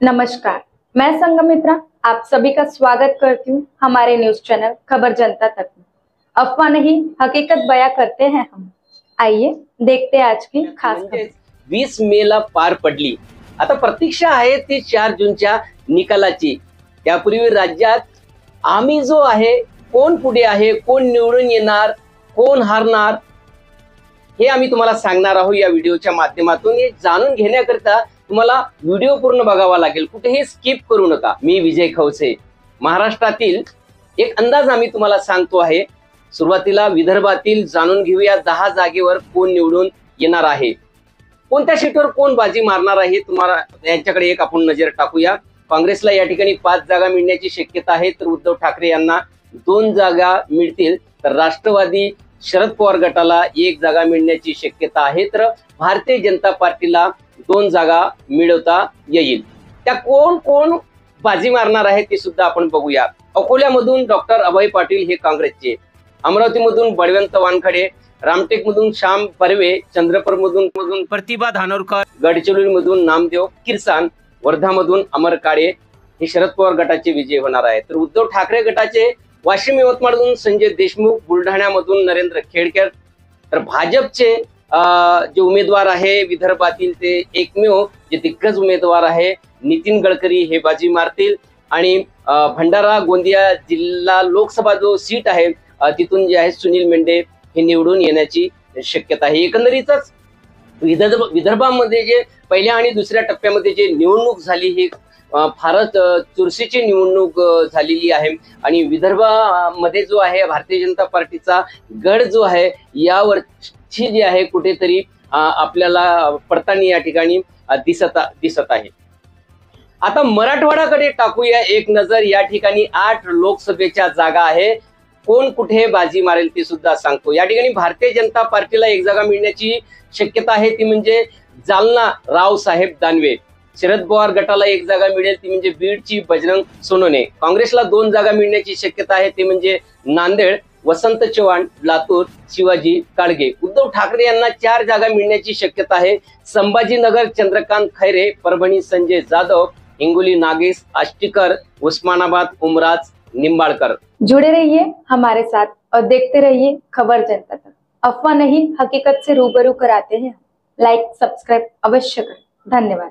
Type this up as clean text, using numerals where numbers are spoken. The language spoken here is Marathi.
नमस्कार, मैं संगमित्रा आप सभी का स्वागत करती हूँ हमारे न्यूज चैनल खबर जनता तक में। अफवाह नहीं हकीकत बयां करते हैं हम। आइए देखते हैं आज की खास खबर। 20 मेला पार पडली। आता प्रतीक्षा आहे ती 4 जूनच्या निकालाची। त्यापूर्वी राज्यात आम्ही जो आहे कोण पुढे आहे, कोण निवडून येणार, कोण हारणार हे आम्ही तुम्हाला सांगणार आहोत या व्हिडिओच्या माध्यमातून। हे जाणून घेण्याकरिता तुम्हाला व्हिडिओ पूर्ण बघावा लागेल, कुठेही स्किप करू नका। मी विजय खवसे। महाराष्ट्रातील एक अंदाज आम्ही तुम्हाला सांगतो आहे। सुरुवातीला विदर्भातील जाणून घेऊया 10 जागेवर कोण निवडून येणार आहे, कोणत्या सीटवर कोण बाजी मारणार आहे। तुम्हाला यांच्याकडे एक आपण नजर टाकूया। काँग्रेसला या ठिकाणी 5 जागा मिळण्याची शक्यता आहे, तर उद्धव ठाकरे यांना 2 जागा मिळतील, तर राष्ट्रवादी शरद पवार गटाला 1 जागा मिळण्याची शक्यता आहे, तर भारतीय जनता पार्टीला 2 जागा मिळवता येईल। त्या कोण कोण बाजी मारणार आहे ते सुद्धा आपण बघूया। अकोल्यामधून डॉक्टर अभय पाटील हे काँग्रेसचे, अमरावतीमधून बळवंत वानखडे, रामटेकमधून श्याम बर्वे, चंद्रपूरमधून प्रतिभा धानोरकर, गडचिरोलीमधून नामदेव किरसान, वर्धामधून अमर काळे हे शरद पवार गटाचे विजय होणार आहे। तर उद्धव ठाकरे गटाचे वाशिम यवतमाळमधून संजय देशमुख, बुलढाण्यामधून नरेंद्र खेडकर, तर भाजपचे जे उमेदवार आहे विदर्भातील ते एकमेव जे दिग्गज उमेदवार आहे नितीन गडकरी हे बाजी मारतील। आणि भंडारा गोंदिया जिल्हा लोकसभा जो सीट आहे तिथून जे आहे सुनील मेंढे हे निवडून येण्याची शक्यता आहे। एकंदरीतच विदर्भामध्ये जे पहिल्या आणि दुसऱ्या टप्प्यामध्ये जे निवडणूक झाली ही फारच चुरशीची निवडणूक झालेली आहे। आणि विदर्भामध्ये जो आहे भारतीय जनता पार्टीचा गड जो आहे यावरची जी आहे कुठेतरी आपल्याला पडताना या ठिकाणी दिसत आहे। आता मराठवाड्याकडे टाकूया एक नजर। या ठिकाणी 8 लोकसभेच्या जागा आहे, कोण कुठे बाजी मारेल ते सुद्धा सांगतो। या ठिकाणी भारतीय जनता पार्टीला 1 जागा मिळण्याची शक्यता आहे, ती म्हणजे जालना रावसाहेब दानवे। शरद पवार गटाला 1 जागा मिळेल, ती म्हणजे बीडची बजरंग सोनवणे। काँग्रेसला 2 जागा मिळण्याची शक्यता आहे, ते म्हणजे नांदेड वसंत चव्हाण, लातूर शिवाजी काळगे। उद्धव ठाकरे यांना 4 जागा मिळण्याची शक्यता आहे, संभाजीनगर चंद्रकांत खैरे, परभणी संजय जाधव, हिंगोली नागेश आष्टीकर, उस्मानाबाद उमराज निंबाळकर। जुड़े रहिए हमारे साथ और देखते रहिए खबर जनता तक। अफवाह नहीं हकीकत से रूबरू कराते हैं। लाइक सब्सक्राइब अवश्य करें। धन्यवाद।